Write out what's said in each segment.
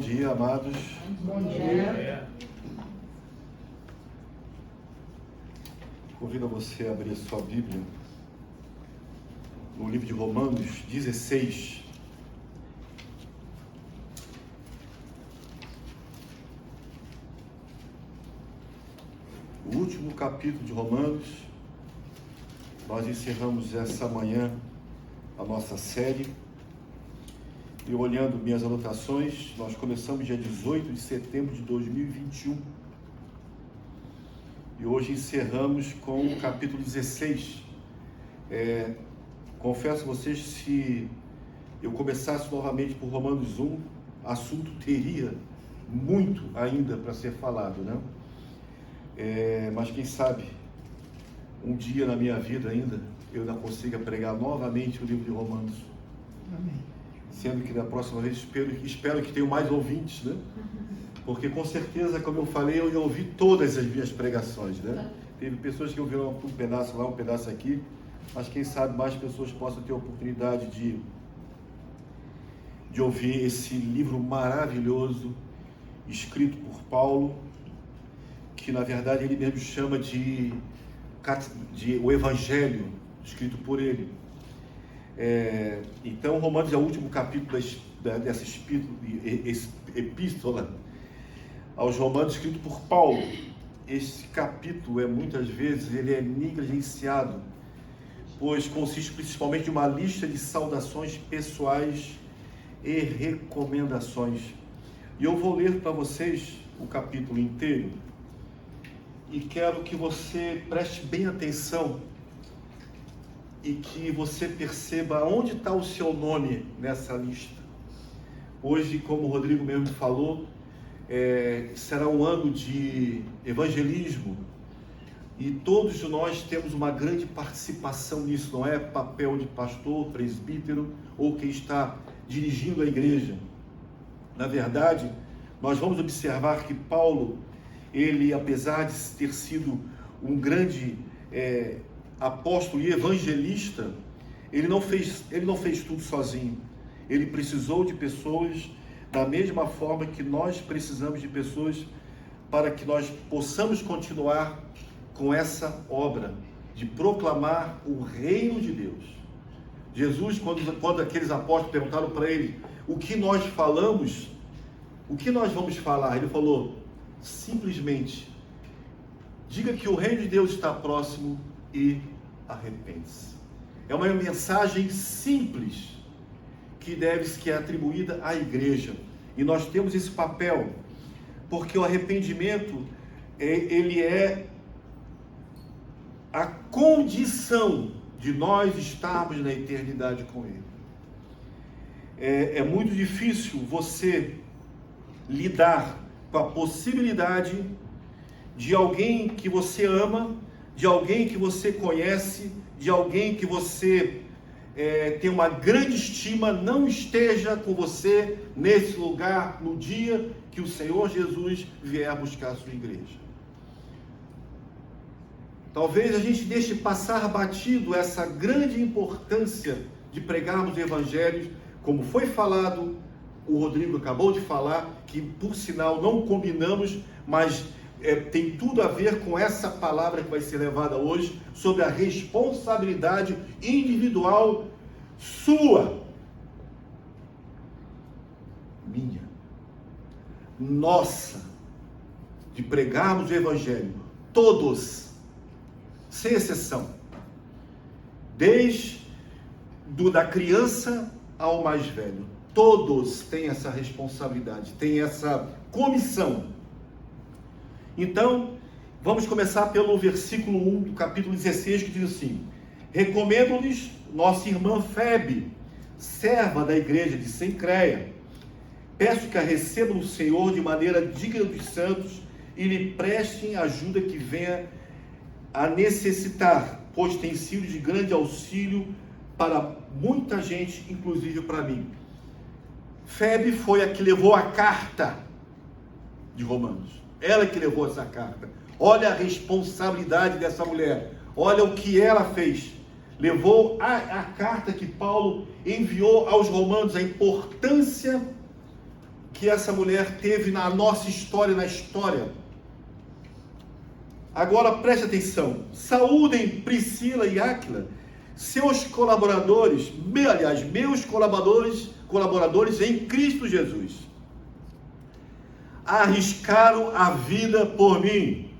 dia, amados. Bom dia. Convido a você a abrir a sua Bíblia no livro de Romanos 16. O último capítulo de Romanos. Nós encerramos essa manhã a nossa série. E olhando minhas anotações, nós começamos dia 18 de setembro de 2021. E hoje encerramos com o capítulo 16. Confesso a vocês, se eu começasse novamente por Romanos 1, assunto teria muito ainda para ser falado, né? Mas quem sabe, um dia na minha vida ainda, eu ainda consiga pregar novamente o livro de Romanos. Amém. Sendo que da próxima vez espero que tenham mais ouvintes, né? Porque com certeza, como eu falei, eu ouvi todas as minhas pregações, né? Teve pessoas que ouviram um pedaço lá, um pedaço aqui, mas quem sabe mais pessoas possam ter a oportunidade de ouvir esse livro maravilhoso, escrito por Paulo, que na verdade ele mesmo chama de o Evangelho, escrito por ele. Então, Romanos é o último capítulo dessa epístola aos Romanos, escrito por Paulo. Esse capítulo muitas vezes ele é negligenciado, pois consiste principalmente em uma lista de saudações pessoais e recomendações. E eu vou ler para vocês o capítulo inteiro e quero que você preste bem atenção e que você perceba onde está o seu nome nessa lista. Hoje, como o Rodrigo mesmo falou, será um ano de evangelismo e todos nós temos uma grande participação nisso, não é papel de pastor, presbítero ou quem está dirigindo a igreja. Na verdade, nós vamos observar que Paulo, ele, apesar de ter sido um grande apóstolo e evangelista, ele não fez tudo sozinho. Ele precisou de pessoas da mesma forma que nós precisamos de pessoas para que nós possamos continuar com essa obra de proclamar o reino de Deus. Jesus, quando aqueles apóstolos perguntaram para ele o que nós falamos, o que nós vamos falar, ele falou simplesmente: diga que o reino de Deus está próximo e arrepende-se. É uma mensagem simples que é atribuída à igreja, e nós temos esse papel porque o arrependimento ele é a condição de nós estarmos na eternidade com ele. É muito difícil você lidar com a possibilidade de alguém que você ama, de alguém que você conhece, de alguém que você tem uma grande estima, não esteja com você nesse lugar no dia que o Senhor Jesus vier buscar a sua igreja. Talvez a gente deixe passar batido essa grande importância de pregarmos o Evangelho, como foi falado, o Rodrigo acabou de falar, que por sinal não combinamos, mas tem tudo a ver com essa palavra que vai ser levada hoje, sobre a responsabilidade individual sua, minha, nossa, de pregarmos o Evangelho, todos, sem exceção, desde da criança ao mais velho, todos têm essa responsabilidade, têm essa comissão. Então, vamos começar pelo versículo 1 do capítulo 16, que diz assim: recomendo-lhes nossa irmã Febe, serva da igreja de Cencreia. Peço que a recebam no Senhor de maneira digna dos santos e lhe prestem ajuda que venha a necessitar, pois tem sido de grande auxílio para muita gente, inclusive para mim. Febe foi a que levou a carta de Romanos. Ela que levou essa carta. Olha a responsabilidade dessa mulher. Olha o que ela fez. Levou a carta que Paulo enviou aos romanos, a importância que essa mulher teve na nossa história, na história. Agora preste atenção. Saúdem Priscila e Áquila, seus colaboradores, meus colaboradores em Cristo Jesus. Arriscaram a vida por mim.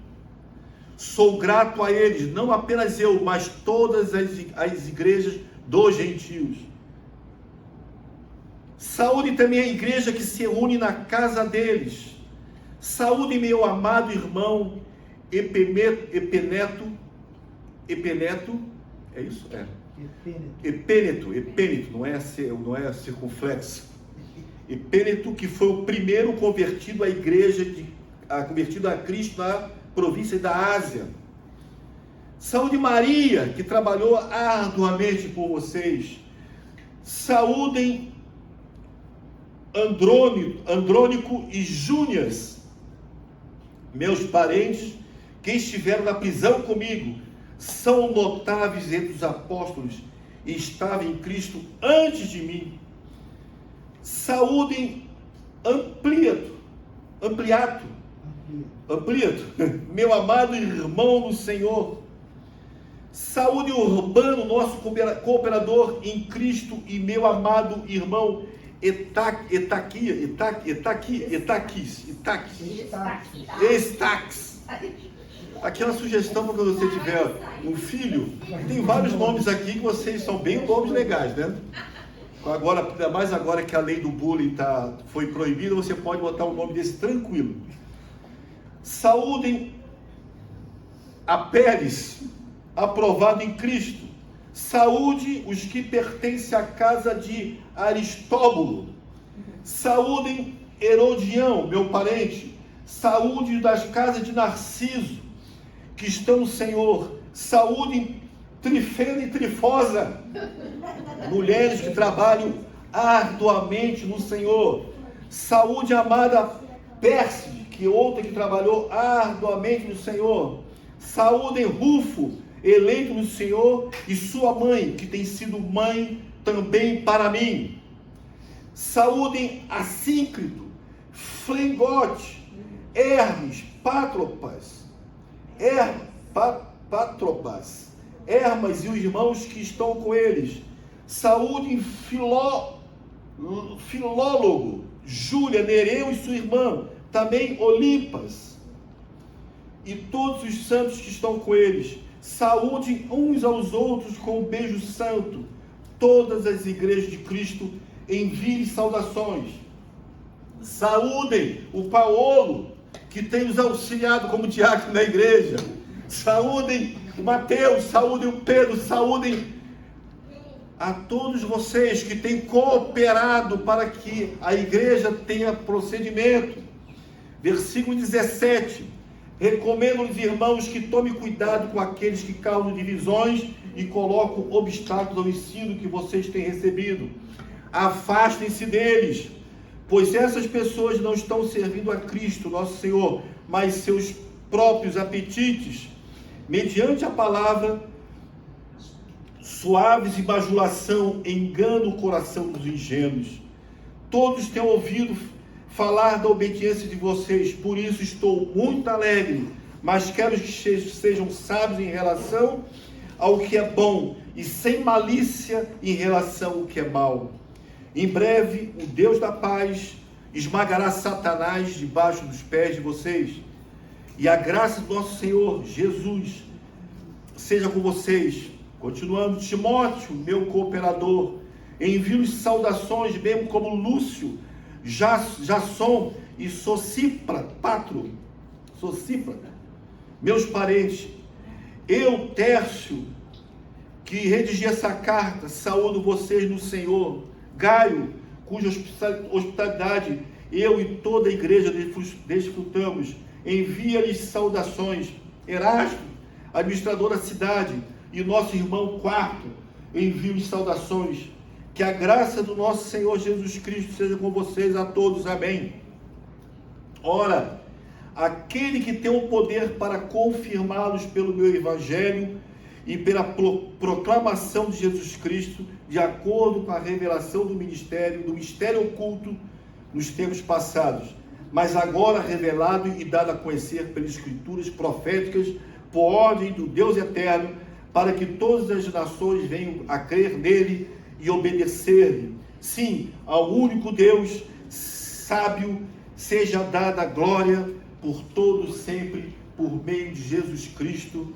Sou grato a eles, não apenas eu, mas todas as igrejas dos gentios. Saúde também a igreja que se une na casa deles. Saúde meu amado irmão Epeneto, é isso? É. Epêneto, não é circunflexo. Epêneto, que foi o primeiro convertido à igreja, convertido a Cristo na província da Ásia. Saúde Maria, que trabalhou arduamente por vocês. Saúdem Andrônico e Júnias, meus parentes que estiveram na prisão comigo, são notáveis entre os apóstolos e estavam em Cristo antes de mim. Saúdem Ampliato, meu amado irmão no Senhor. Saúde Urbano, nosso cooperador em Cristo, e meu amado irmão Estaques. Aqui é uma sugestão para quando você tiver um filho. Tem vários nomes aqui que vocês são bem nomes legais, né? Agora, ainda mais agora que a lei do bullying foi proibida, você pode botar um nome desse tranquilo. Saúdem a Pérez, aprovado em Cristo. Saúde os que pertencem à casa de Aristóbulo. Saúdem Herodião, meu parente. Saúde das casas de Narciso, que estão no Senhor. Saúdem Trifena e Trifosa, mulheres que trabalham arduamente no Senhor. Saúde a amada Pérside, que outra que trabalhou arduamente no Senhor. Saúdem Rufo, eleito no Senhor, e sua mãe, que tem sido mãe também para mim. Saúdem Assíncrito, Flengote, Hermes, Patrobas, Hermas e os irmãos que estão com eles. Saúdem Filólogo, Júlia, Nereu e sua irmã, também Olimpas, e todos os santos que estão com eles. Saúdem uns aos outros com um beijo santo. Todas as igrejas de Cristo enviem saudações. Saúdem o Paulo, que tem os auxiliado como diácono na igreja. Saúdem o Mateus, saúdem o Pedro, saúdem a todos vocês que têm cooperado para que a igreja tenha procedimento. Versículo 17. Recomendo aos irmãos que tomem cuidado com aqueles que causam divisões e colocam obstáculos ao ensino que vocês têm recebido. Afastem-se deles, pois essas pessoas não estão servindo a Cristo, nosso Senhor, mas seus próprios apetites, mediante a palavra, suaves e bajulação, enganam o coração dos ingênuos. Todos têm ouvido falar da obediência de vocês, por isso estou muito alegre, mas quero que sejam sábios em relação ao que é bom e sem malícia em relação ao que é mal. Em breve, o Deus da paz esmagará Satanás debaixo dos pés de vocês, e a graça do nosso Senhor Jesus seja com vocês. Continuando, Timóteo, meu cooperador, envio-lhes saudações, bem como Lúcio, Jasson e Sosípatro, meus parentes. Eu, Tércio, que redigi essa carta, saúdo vocês no Senhor. Gaio, cuja hospitalidade eu e toda a igreja desfrutamos, envia-lhes saudações. Erasto, administrador da cidade, e nosso irmão Quarto, envio-lhes saudações. Que a graça do nosso Senhor Jesus Cristo seja com vocês a todos. Amém. Ora, aquele que tem o poder para confirmá-los pelo meu evangelho e pela proclamação de Jesus Cristo, de acordo com a revelação do mistério oculto, nos tempos passados, mas agora revelado e dado a conhecer pelas escrituras proféticas, por ordem do Deus eterno, para que todas as nações venham a crer nele e obedecer-lhe. Sim, ao único Deus sábio seja dada a glória por todos sempre, por meio de Jesus Cristo.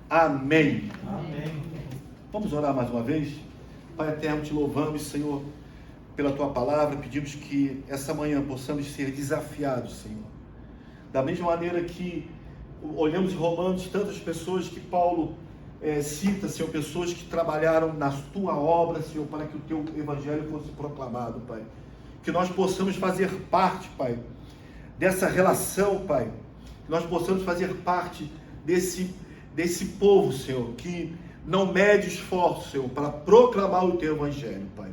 Amém. Amém. Vamos orar mais uma vez? Pai eterno, te louvamos, Senhor, pela tua palavra. Pedimos que essa manhã possamos ser desafiados, Senhor. Da mesma maneira que olhamos em Romanos tantas pessoas que Paulo cita, Senhor, pessoas que trabalharam na tua obra, Senhor, para que o teu evangelho fosse proclamado, Pai. Que nós possamos fazer parte, Pai, dessa relação, Pai. Que nós possamos fazer parte desse povo, Senhor, que não mede esforço, Senhor, para proclamar o teu evangelho, Pai.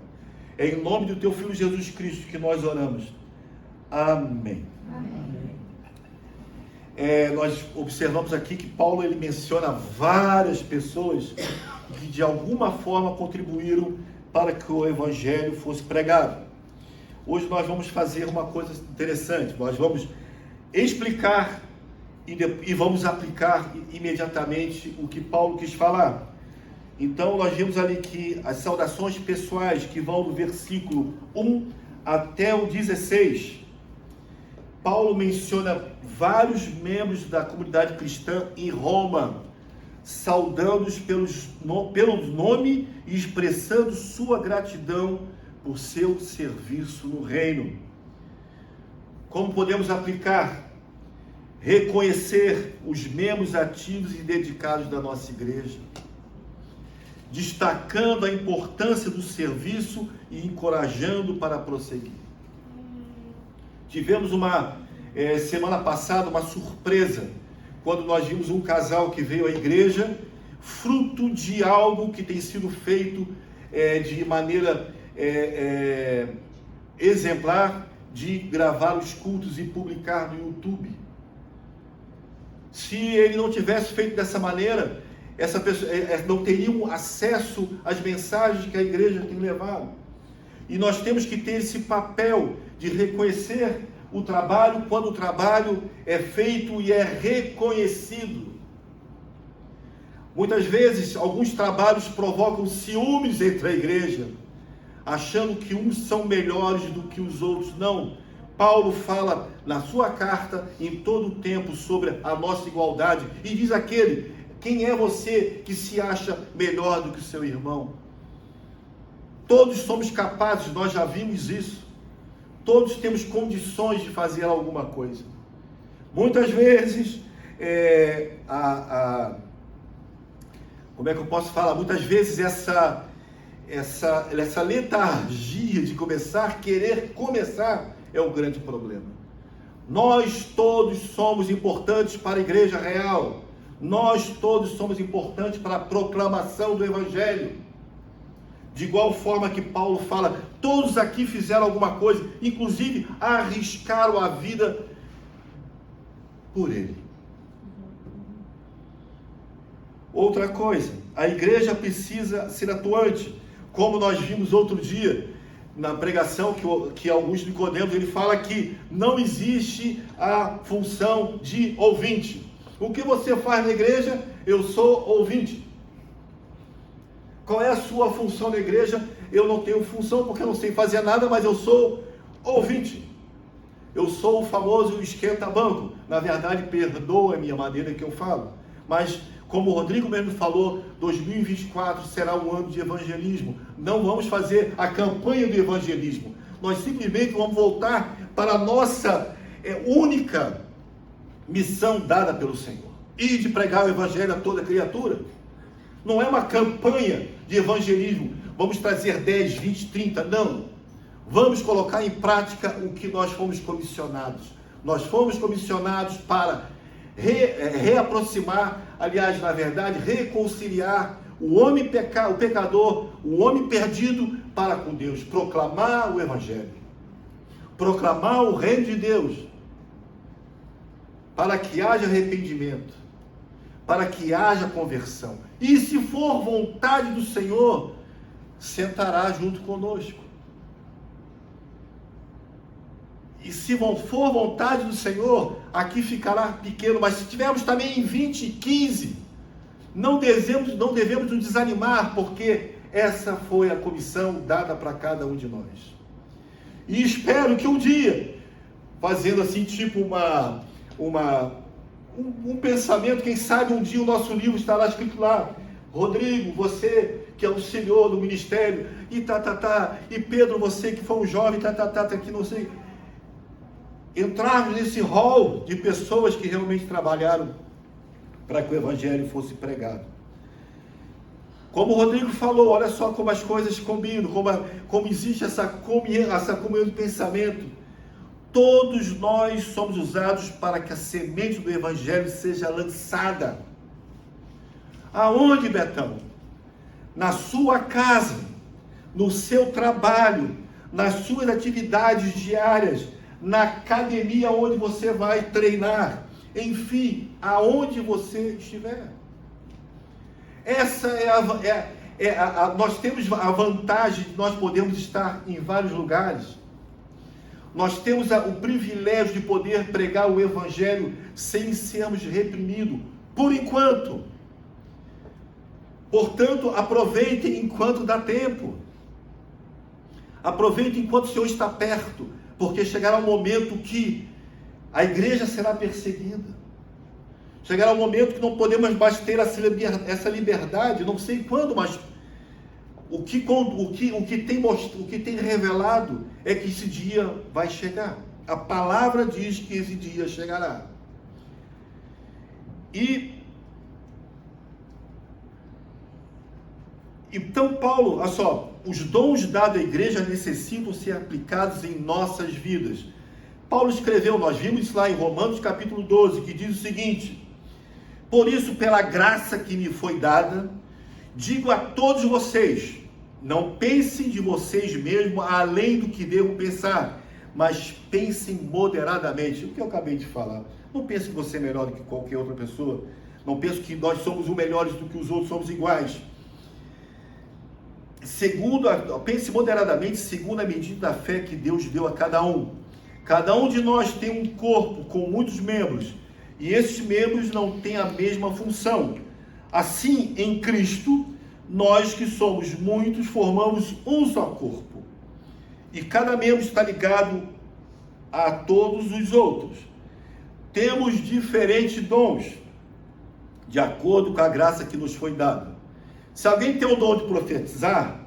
É em nome do teu Filho Jesus Cristo que nós oramos. Amém. Amém. Nós observamos aqui que Paulo ele menciona várias pessoas que de alguma forma contribuíram para que o evangelho fosse pregado. Hoje nós vamos fazer uma coisa interessante. Nós vamos explicar e vamos aplicar imediatamente o que Paulo quis falar. Então nós vimos ali que as saudações pessoais que vão do versículo 1 até o 16, Paulo menciona vários membros da comunidade cristã em Roma, saudando-os pelo nome e expressando sua gratidão por seu serviço no reino. Como podemos aplicar? Reconhecer os membros ativos e dedicados da nossa igreja, destacando a importância do serviço e encorajando para prosseguir. Tivemos semana passada uma surpresa, quando nós vimos um casal que veio à igreja, fruto de algo que tem sido feito de maneira exemplar, de gravar os cultos e publicar no YouTube. Se ele não tivesse feito dessa maneira, essa pessoa não teriam acesso às mensagens que a igreja tem levado. E nós temos que ter esse papel de reconhecer o trabalho quando o trabalho é feito e é reconhecido. Muitas vezes, alguns trabalhos provocam ciúmes entre a igreja, achando que uns são melhores do que os outros. Não. Paulo fala na sua carta em todo o tempo sobre a nossa igualdade e diz quem é você que se acha melhor do que o seu irmão? Todos somos capazes, nós já vimos isso. Todos temos condições de fazer alguma coisa. Muitas vezes, como é que eu posso falar? Muitas vezes essa letargia de querer começar, é o grande problema. Nós todos somos importantes para a igreja real. Nós todos somos importantes para a proclamação do evangelho. De igual forma que Paulo fala, todos aqui fizeram alguma coisa, inclusive arriscaram a vida por ele. Outra coisa, a igreja precisa ser atuante, como nós vimos outro dia, na pregação que Augusto Nicodemos, ele fala que não existe a função de ouvinte. O que você faz na igreja? Eu sou ouvinte. Qual é a sua função na igreja? Eu não tenho função porque eu não sei fazer nada, mas eu sou ouvinte. Eu sou o famoso esquenta-banco. Na verdade, perdoa a minha maneira que eu falo. Mas, como o Rodrigo mesmo falou, 2024 será um ano de evangelismo. Não vamos fazer a campanha do evangelismo. Nós simplesmente vamos voltar para a nossa única missão dada pelo Senhor. E de pregar o evangelho a toda criatura. Não é uma campanha de evangelismo. Vamos trazer 10, 20, 30. Não. Vamos colocar em prática o que nós fomos comissionados. Nós fomos comissionados para reaproximar, aliás, na verdade, reconciliar o pecador, o homem perdido para com Deus. Proclamar o evangelho. Proclamar o reino de Deus. Para que haja arrependimento. Para que haja conversão. E se for vontade do Senhor, sentará junto conosco. E se for vontade do Senhor, aqui ficará pequeno. Mas se tivermos também em 20, 15, não devemos nos desanimar, porque essa foi a comissão dada para cada um de nós. E espero que um dia, fazendo assim tipo um pensamento, quem sabe um dia o nosso livro estará escrito lá: Rodrigo, você que é o senhor do ministério, e e Pedro, você que foi um jovem, que não sei. Entrarmos nesse hall de pessoas que realmente trabalharam para que o evangelho fosse pregado. Como o Rodrigo falou, olha só como as coisas combinam, como existe essa comunhão de pensamento. Todos nós somos usados para que a semente do evangelho seja lançada. Aonde, Betão? Na sua casa, no seu trabalho, nas suas atividades diárias, na academia onde você vai treinar, enfim, aonde você estiver. Essa nós temos a vantagem de nós podermos estar em vários lugares. Nós temos o privilégio de poder pregar o evangelho sem sermos reprimidos, por enquanto. Portanto, aproveitem enquanto dá tempo. Aproveitem enquanto o Senhor está perto, porque chegará um momento que a igreja será perseguida. Chegará um momento que não podemos mais ter essa liberdade, não sei quando, mas o que tem revelado é que esse dia vai chegar. A palavra diz que esse dia chegará. Então, Paulo, olha só, os dons dados à igreja necessitam ser aplicados em nossas vidas. Paulo escreveu, nós vimos isso lá em Romanos capítulo 12, que diz o seguinte: por isso, pela graça que me foi dada, digo a todos vocês, não pensem de vocês mesmos além do que devo pensar, mas pensem moderadamente. O que eu acabei de falar. Não pense que você é melhor do que qualquer outra pessoa. Não pense que nós somos os melhores do que os outros, somos iguais. Pense moderadamente, segundo a medida da fé que Deus deu a cada um. Cada um de nós tem um corpo com muitos membros, e esses membros não têm a mesma função. Assim, em Cristo, nós que somos muitos, formamos um só corpo. E cada membro está ligado a todos os outros. Temos diferentes dons, de acordo com a graça que nos foi dada. Se alguém tem o dom de profetizar,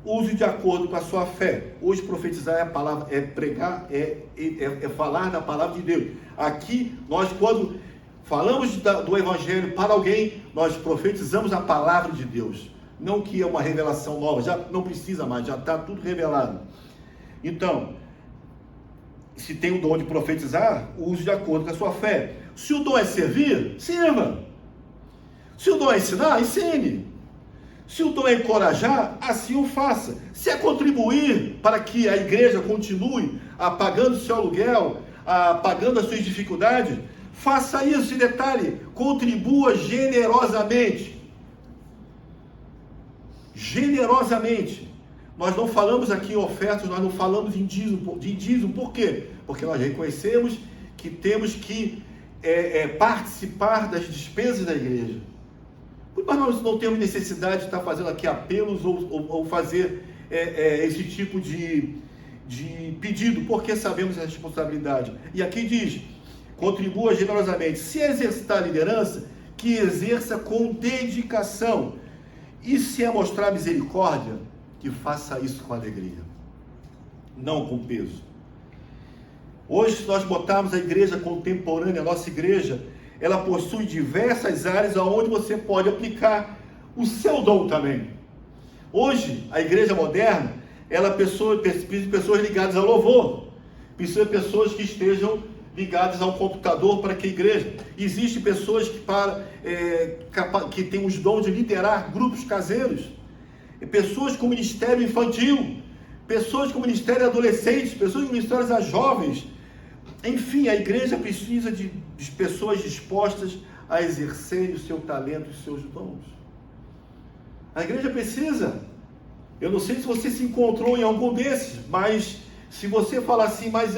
use de acordo com a sua fé. Hoje profetizar é a palavra, é pregar, é falar da palavra de Deus. Aqui, nós quando falamos do evangelho para alguém, nós profetizamos a palavra de Deus. Não que é uma revelação nova, já não precisa mais, já está tudo revelado. Então, se tem o dom de profetizar, use de acordo com a sua fé. Se o dom é servir, sirva. Se o dom é ensinar, ensine. Se o dom é encorajar, assim o faça. Se é contribuir para que a igreja continue pagando seu aluguel, pagando as suas dificuldades, faça isso. E detalhe, contribua generosamente. Generosamente. Nós não falamos aqui em ofertas, nós não falamos em dízimo. Por quê? Porque nós reconhecemos que temos que participar das despesas da igreja. Mas nós não temos necessidade de estar fazendo aqui apelos ou fazer esse tipo de pedido, porque sabemos a responsabilidade. E aqui diz, contribua generosamente. Se exercitar a liderança, que exerça com dedicação. E se é mostrar misericórdia, que faça isso com alegria, não com peso. Hoje, se nós botarmos a igreja contemporânea, a nossa igreja, ela possui diversas áreas onde você pode aplicar o seu dom também. Hoje, a igreja moderna, ela precisa de pessoas ligadas ao louvor, precisa de pessoas que estejam ligadas ao computador para que a igreja. Existem pessoas que têm os dons de liderar grupos caseiros, pessoas com ministério infantil, pessoas com ministério adolescentes, pessoas com ministérios a jovens. Enfim, a igreja precisa de pessoas dispostas a exercerem o seu talento e os seus dons. A igreja precisa. Eu não sei se você se encontrou em algum desses, mas se você falar assim, mas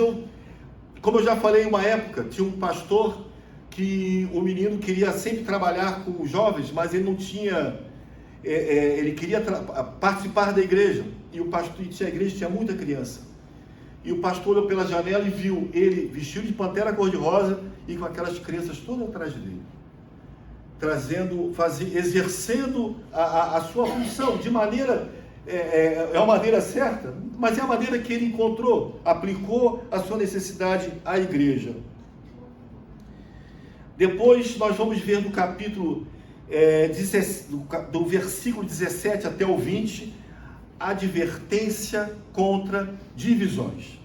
como eu já falei em uma época, tinha um pastor que o menino queria sempre trabalhar com os jovens, mas ele não tinha, ele queria participar da igreja, e o pastor, e a igreja tinha muita criança, e o pastor olhou pela janela e viu ele vestido de pantera cor-de-rosa e com aquelas crianças todas atrás dele, exercendo a sua função de maneira, é a maneira certa, mas é a maneira que ele encontrou, aplicou a sua necessidade à igreja. Depois nós vamos ver no capítulo, do versículo 17 até o 20, advertência contra divisões.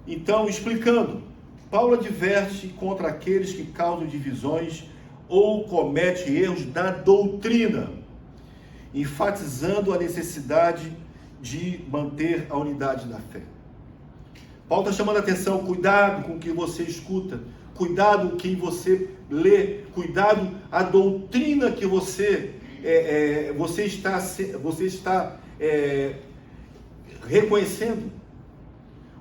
Então, explicando, Paulo adverte contra aqueles que causam divisões ou cometem erros da doutrina, enfatizando a necessidade de manter a unidade da fé. Paulo está chamando a atenção: cuidado com o que você escuta, cuidado com quem você lê, cuidado a doutrina que você está reconhecendo.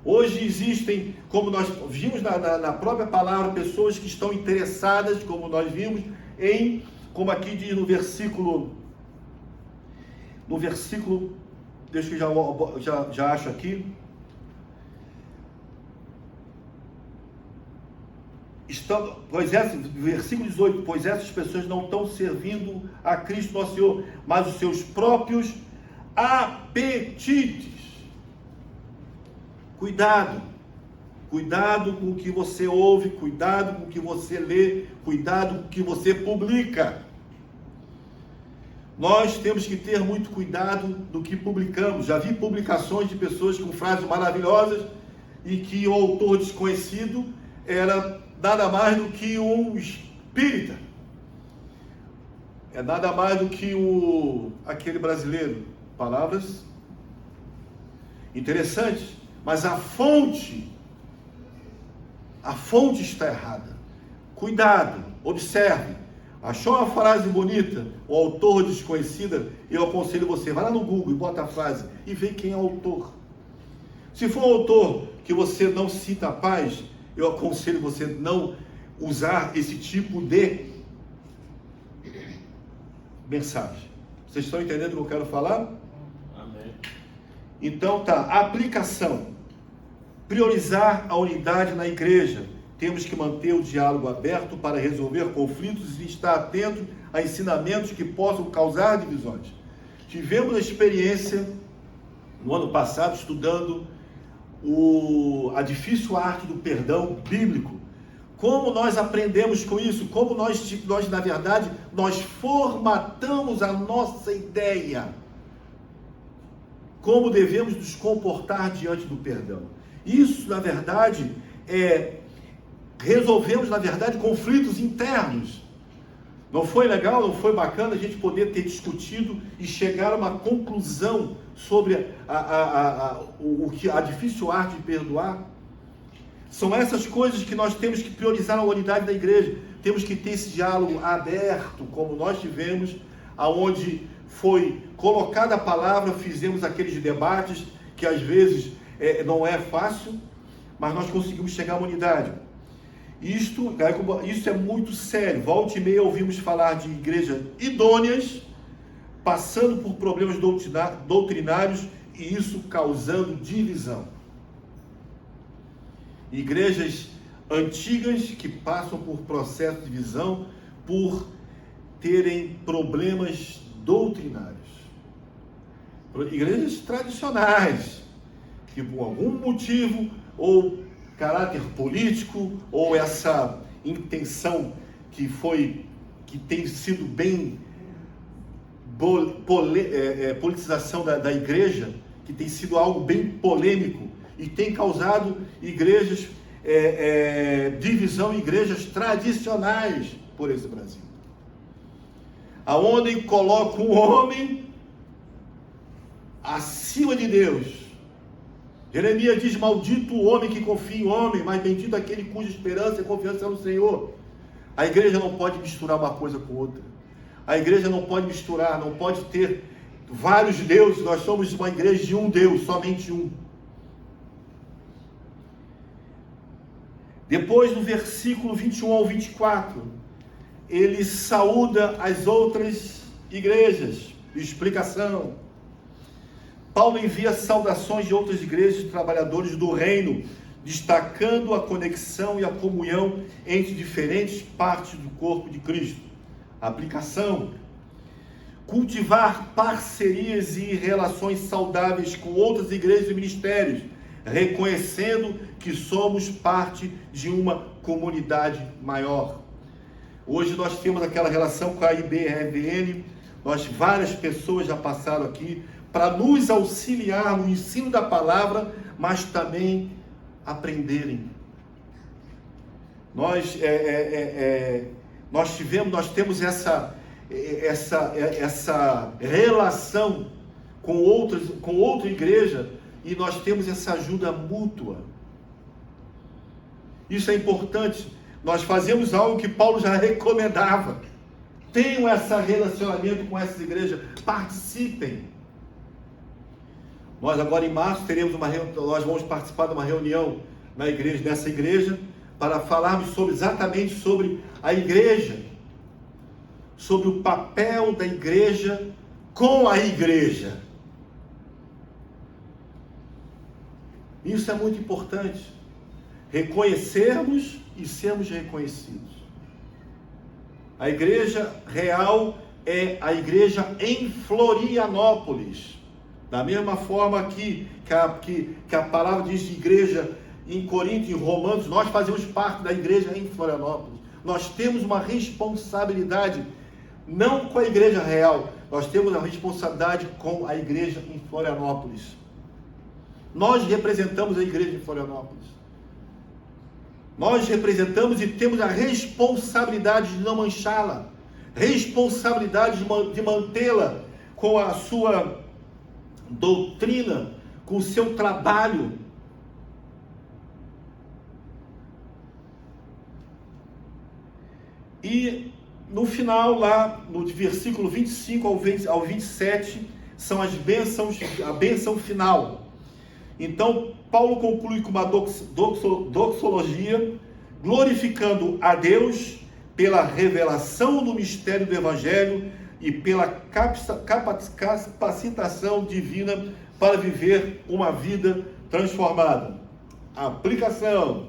Hoje existem, como nós vimos na própria palavra, pessoas que estão interessadas, como nós vimos, como aqui diz no versículo, deixa eu já acho aqui, versículo 18, pois essas pessoas não estão servindo a Cristo nosso Senhor, mas os seus próprios apetites. Cuidado com o que você ouve, cuidado com o que você lê, cuidado com o que você publica. Nós temos que ter muito cuidado do que publicamos. Já vi publicações de pessoas com frases maravilhosas e que o autor desconhecido era nada mais do que um espírita. É nada mais do que aquele brasileiro. Palavras interessantes, mas a fonte está errada. Cuidado, observe. Achou uma frase bonita, o autor desconhecida, eu aconselho você, vai lá no Google e bota a frase e vê quem é o autor. Se for um autor que você não cita a paz, eu aconselho você não usar esse tipo de mensagem. Vocês estão entendendo o que eu quero falar? Amém. Então tá, aplicação. Priorizar a unidade na igreja. Temos que manter o diálogo aberto para resolver conflitos e estar atento a ensinamentos que possam causar divisões. Tivemos a experiência no ano passado estudando a difícil arte do perdão bíblico. Como nós aprendemos com isso? Como nós na verdade, nós formatamos a nossa ideia. Como devemos nos comportar diante do perdão. Isso, na verdade, resolvemos, na verdade, conflitos internos. Não foi legal, não foi bacana a gente poder ter discutido e chegar a uma conclusão sobre a difícil arte de perdoar? São essas coisas que nós temos que priorizar na unidade da igreja. Temos que ter esse diálogo aberto, como nós tivemos, aonde foi colocada a palavra, fizemos aqueles debates que às vezes não é fácil, mas nós conseguimos chegar à unidade. Isso é muito sério. Volta e meia ouvimos falar de igrejas idôneas, passando por problemas doutrinários e isso causando divisão. Igrejas antigas que passam por processo de divisão por terem problemas doutrinários. Igrejas tradicionais, que por algum motivo, ou caráter político, ou essa intenção que tem sido bem politização da igreja, que tem sido algo bem polêmico, e tem causado divisão em igrejas tradicionais por esse Brasil. Aonde coloca um homem acima de Deus. Jeremias diz: maldito o homem que confia em homem, mas bendito aquele cuja esperança e confiança é no Senhor. A igreja não pode misturar uma coisa com outra. A igreja não pode misturar, não pode ter vários deuses. Nós somos uma igreja de um Deus, somente um. Depois, no versículo 21 ao 24, ele saúda as outras igrejas. Explicação. Paulo envia saudações de outras igrejas de trabalhadores do reino, destacando a conexão e a comunhão entre diferentes partes do corpo de Cristo. Aplicação. Cultivar parcerias e relações saudáveis com outras igrejas e ministérios, reconhecendo que somos parte de uma comunidade maior. Hoje nós temos aquela relação com a IBRVN, várias pessoas já passaram aqui para nos auxiliar no ensino da palavra, mas também aprenderem. Nós temos essa relação com outra igreja, e nós temos essa ajuda mútua. Isso é importante. Nós fazemos algo que Paulo já recomendava. Tenham esse relacionamento com essas igrejas, participem. Nós agora em março nós vamos participar de uma reunião nessa igreja, para falarmos exatamente sobre a igreja, sobre o papel da igreja com a igreja. Isso é muito importante. Reconhecermos e sermos reconhecidos. A igreja real é a igreja em Florianópolis. Da mesma forma que a palavra diz de igreja em Corinto, em Romanos, nós fazemos parte da igreja em Florianópolis. Nós temos uma responsabilidade, não com a igreja real, nós temos a responsabilidade com a igreja em Florianópolis. Nós representamos a igreja em Florianópolis. Nós representamos e temos a responsabilidade de não manchá-la, responsabilidade de mantê-la com a sua doutrina, com o seu trabalho. E no final, lá no versículo 25 ao 27, são as bênçãos, a bênção final. Então, Paulo conclui com uma doxologia, glorificando a Deus pela revelação do mistério do Evangelho e pela capacitação divina para viver uma vida transformada. Aplicação.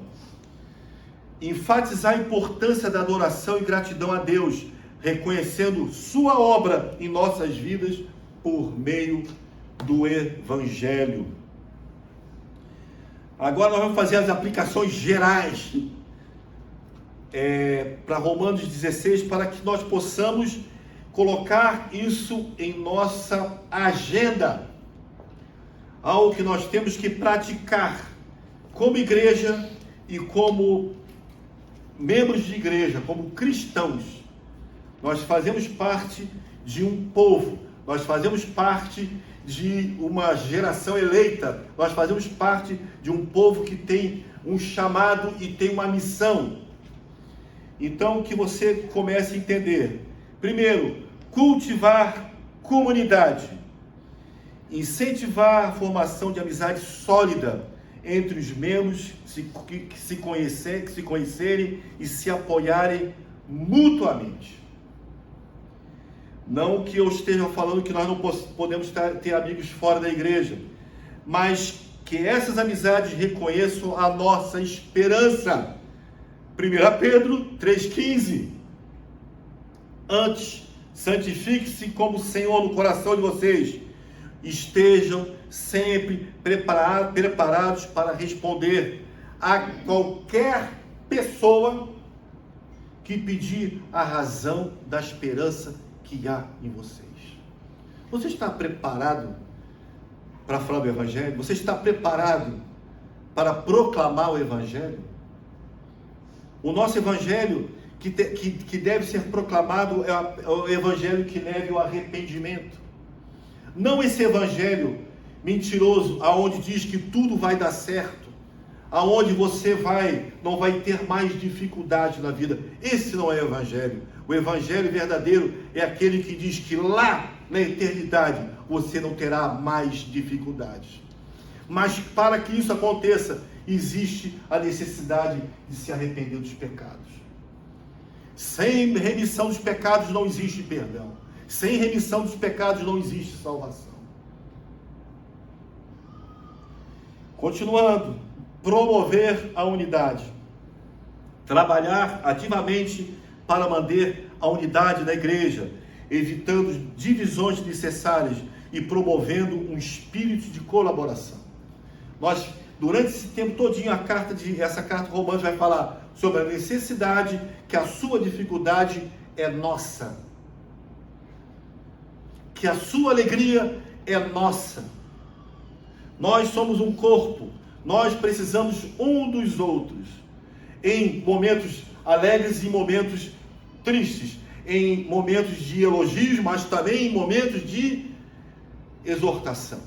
Enfatizar a importância da adoração e gratidão a Deus, reconhecendo sua obra em nossas vidas por meio do Evangelho. Agora nós vamos fazer as aplicações gerais para Romanos 16, para que nós possamos colocar isso em nossa agenda, algo que nós temos que praticar como igreja e como membros de igreja, como cristãos. Nós fazemos parte de um povo, nós fazemos parte de uma geração eleita, nós fazemos parte de um povo que tem um chamado e tem uma missão. Então, que você comece a entender. Primeiro, cultivar comunidade, incentivar a formação de amizade sólida entre os membros que se conhecerem e se apoiarem mutuamente. Não que eu esteja falando que nós não podemos ter amigos fora da igreja, mas que essas amizades reconheçam a nossa esperança. 1 Pedro 3,15. Antes, santifique-se como o Senhor no coração de vocês. Estejam sempre preparados para responder a qualquer pessoa que pedir a razão da esperança que há em vocês. Você está preparado para falar do Evangelho? Você está preparado para proclamar o Evangelho? O nosso Evangelho que deve ser proclamado é o Evangelho que leve ao arrependimento. Não esse Evangelho mentiroso, aonde diz que tudo vai dar certo, aonde você não vai ter mais dificuldade na vida. Esse não é o Evangelho. O Evangelho verdadeiro é aquele que diz que lá na eternidade você não terá mais dificuldades. Mas para que isso aconteça, existe a necessidade de se arrepender dos pecados. Sem remissão dos pecados não existe perdão. Sem remissão dos pecados não existe salvação. Continuando, promover a unidade. Trabalhar ativamente para manter a unidade da igreja, evitando divisões necessárias e promovendo um espírito de colaboração. Nós, durante esse tempo todinho, essa carta Romanos vai falar sobre a necessidade que a sua dificuldade é nossa. Que a sua alegria é nossa. Nós somos um corpo, nós precisamos um dos outros, em momentos alegres e momentos tristes, em momentos de elogios, mas também em momentos de exortação.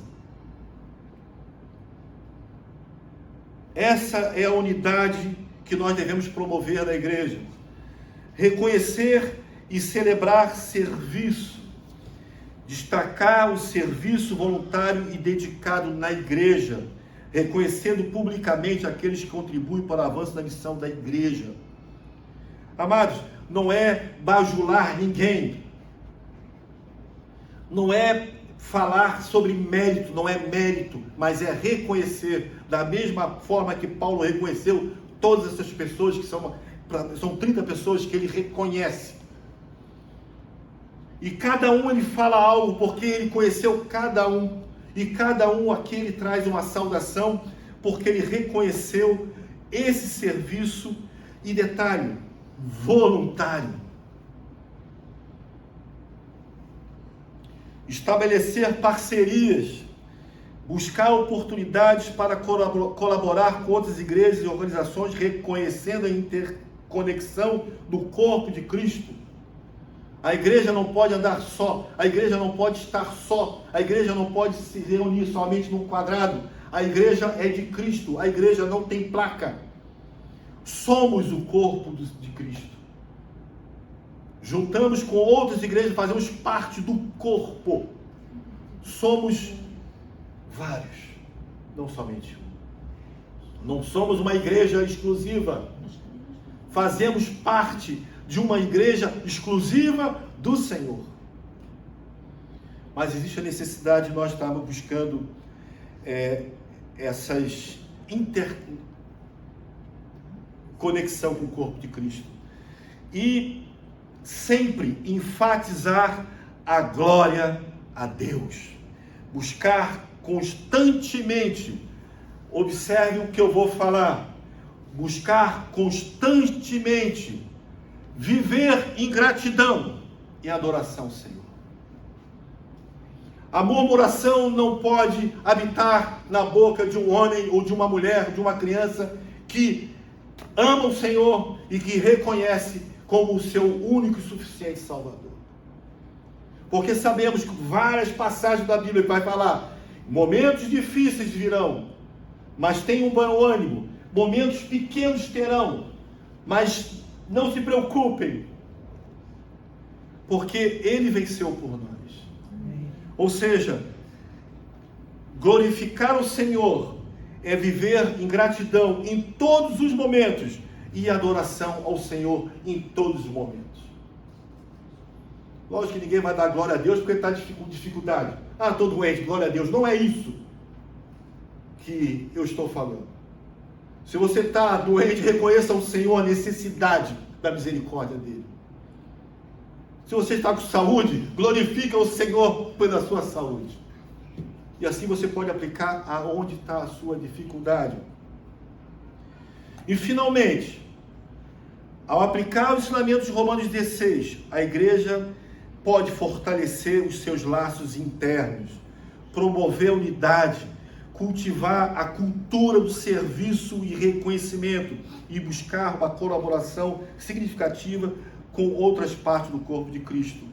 Essa é a unidade que nós devemos promover na igreja. Reconhecer e celebrar serviço. Destacar o serviço voluntário e dedicado na igreja, reconhecendo publicamente aqueles que contribuem para o avanço da missão da igreja. Amados, não é bajular ninguém, não é falar sobre mérito, não é mérito, mas é reconhecer, da mesma forma que Paulo reconheceu todas essas pessoas, que são 30 pessoas que ele reconhece. E cada um ele fala algo, porque ele conheceu cada um. E cada um aqui ele traz uma saudação, porque ele reconheceu esse serviço. E detalhe, voluntário. Estabelecer parcerias. Buscar oportunidades para colaborar com outras igrejas e organizações, reconhecendo a interconexão do corpo de Cristo. A igreja não pode andar só, a igreja não pode estar só, a igreja não pode se reunir somente num quadrado. A igreja é de Cristo, a igreja não tem placa. Somos o corpo de Cristo. Juntamos com outras igrejas, fazemos parte do corpo. Somos vários, não somente um. Não somos uma igreja exclusiva. Fazemos parte de uma igreja exclusiva do Senhor. Mas existe a necessidade de nós estarmos buscando essas interconexão com o corpo de Cristo. E sempre enfatizar a glória a Deus. Buscar constantemente, observe o que eu vou falar, buscar constantemente viver em gratidão e adoração ao Senhor. A murmuração não pode habitar na boca de um homem ou de uma mulher, de uma criança que ama o Senhor e que reconhece como o seu único e suficiente Salvador. Porque sabemos que várias passagens da Bíblia vai falar, momentos difíceis virão, mas tenham bom ânimo, momentos pequenos terão, mas não se preocupem, porque Ele venceu por nós. Ou seja, glorificar o Senhor é viver em gratidão em todos os momentos e adoração ao Senhor em todos os momentos. Lógico que ninguém vai dar glória a Deus porque está com dificuldade. Ah, estou doente, glória a Deus. Não é isso que eu estou falando. Se você está doente, reconheça ao Senhor a necessidade da misericórdia dele. Se você está com saúde, glorifica o Senhor pela sua saúde. E assim você pode aplicar aonde está a sua dificuldade. E finalmente, ao aplicar os ensinamentos de Romanos 16, a igreja pode fortalecer os seus laços internos, promover a unidade, cultivar a cultura do serviço e reconhecimento e buscar uma colaboração significativa com outras partes do corpo de Cristo.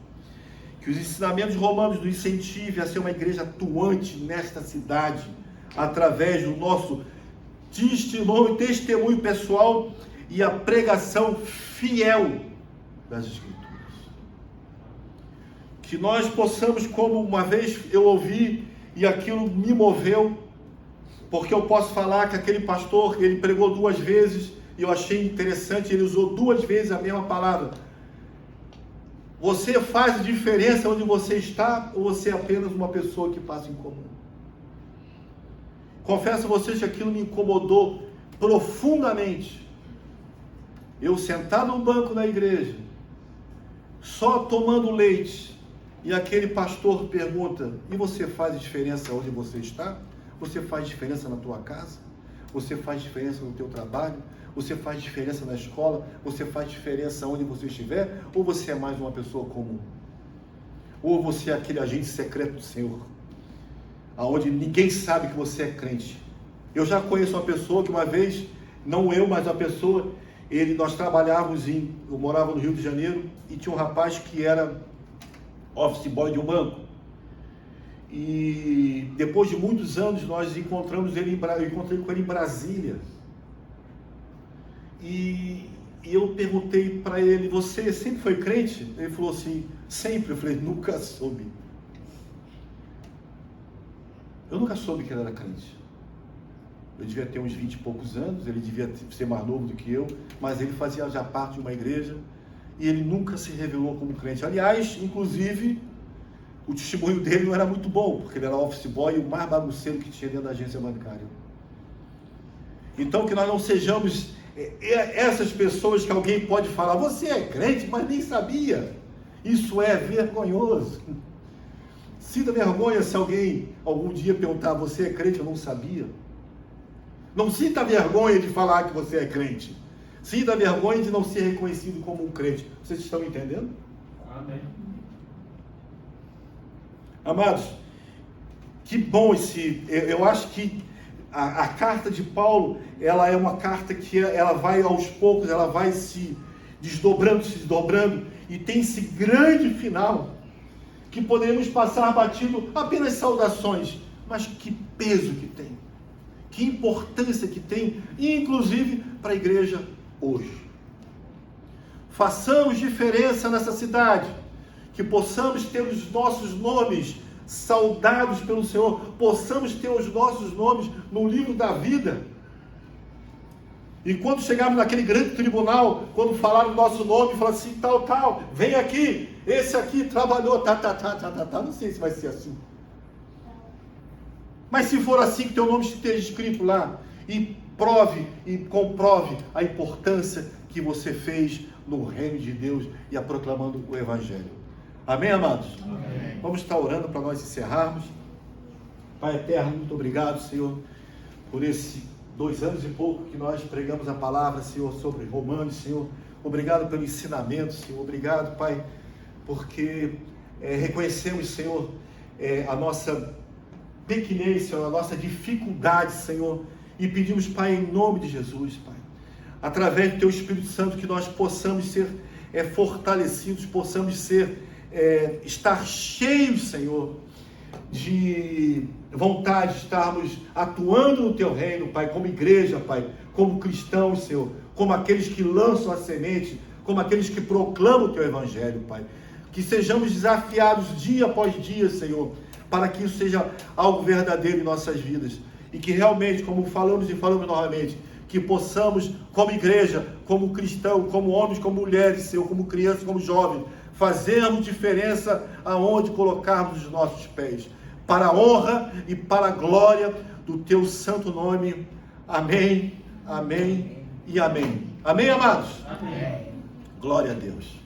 Que os ensinamentos romanos nos incentivem a ser uma igreja atuante nesta cidade, através do nosso testemunho pessoal e a pregação fiel das Escrituras. Que nós possamos, como uma vez eu ouvi e aquilo me moveu, Porque eu posso falar que aquele pastor, ele pregou 2 vezes, e eu achei interessante, ele usou 2 vezes a mesma palavra. Você faz diferença onde você está, ou você é apenas uma pessoa que passa em comum? Confesso a vocês que aquilo me incomodou profundamente. Eu sentado no banco da igreja, só tomando leite, e aquele pastor pergunta: e você faz diferença onde você está? Você faz diferença na tua casa? Você faz diferença no teu trabalho? Você faz diferença na escola? Você faz diferença onde você estiver? Ou você é mais uma pessoa comum? Ou você é aquele agente secreto do Senhor, aonde ninguém sabe que você é crente? Eu já conheço uma pessoa que uma vez, não eu, mas uma pessoa, nós trabalhávamos eu morava no Rio de Janeiro, e tinha um rapaz que era office boy de um banco. E depois de muitos anos nós encontramos ele, eu encontrei com ele em Brasília. E eu perguntei para ele: você sempre foi crente? Ele falou assim: sempre. Eu falei: nunca soube. Eu nunca soube que ele era crente. Eu devia ter uns 20 e poucos anos, ele devia ser mais novo do que eu, mas ele fazia já parte de uma igreja, e ele nunca se revelou como crente. Aliás, inclusive, o testemunho dele não era muito bom, porque ele era office boy e o mais bagunceiro que tinha dentro da agência bancária. Então, que nós não sejamos essas pessoas que alguém pode falar: você é crente, mas nem sabia. Isso é vergonhoso. Sinta vergonha se alguém algum dia perguntar: você é crente? Eu não sabia. Não sinta vergonha de falar que você é crente. Sinta vergonha de não ser reconhecido como um crente. Vocês estão entendendo? Amém. Amados, que bom eu acho que a carta de Paulo, ela é uma carta que ela vai aos poucos, ela vai se desdobrando, e tem esse grande final, que podemos passar batido apenas saudações, mas que peso que tem, que importância que tem, inclusive para a igreja hoje. Façamos diferença nessa cidade, que possamos ter os nossos nomes saudados pelo Senhor, possamos ter os nossos nomes no livro da vida. E quando chegarmos naquele grande tribunal, quando falar o nosso nome, falar assim: tal, vem aqui, esse aqui trabalhou, não sei se vai ser assim. Mas se for assim, que teu nome esteja escrito lá, e prove e comprove a importância que você fez no reino de Deus e a proclamando o Evangelho. Amém, amados? Amém. Vamos estar orando para nós encerrarmos. Pai eterno, muito obrigado, Senhor, por esses 2 anos e pouco que nós pregamos a palavra, Senhor, sobre Romanos, Senhor. Obrigado pelo ensinamento, Senhor. Obrigado, Pai, porque reconhecemos, Senhor, a nossa pequenez, Senhor, a nossa dificuldade, Senhor, e pedimos, Pai, em nome de Jesus, Pai, através do Teu Espírito Santo, que nós possamos ser fortalecidos, possamos estar cheios, Senhor, de vontade de estarmos atuando no Teu reino, Pai, como igreja, Pai, como cristãos, Senhor, como aqueles que lançam a semente, como aqueles que proclamam o Teu Evangelho, Pai. Que sejamos desafiados dia após dia, Senhor, para que isso seja algo verdadeiro em nossas vidas. E que realmente, como falamos novamente, que possamos, como igreja, como cristão, como homens, como mulheres, Senhor, como crianças, como jovens, fazermos diferença aonde colocarmos os nossos pés, para a honra e para a glória do Teu santo nome. Amém, amém e amém. Amém, amados? Amém. Glória a Deus.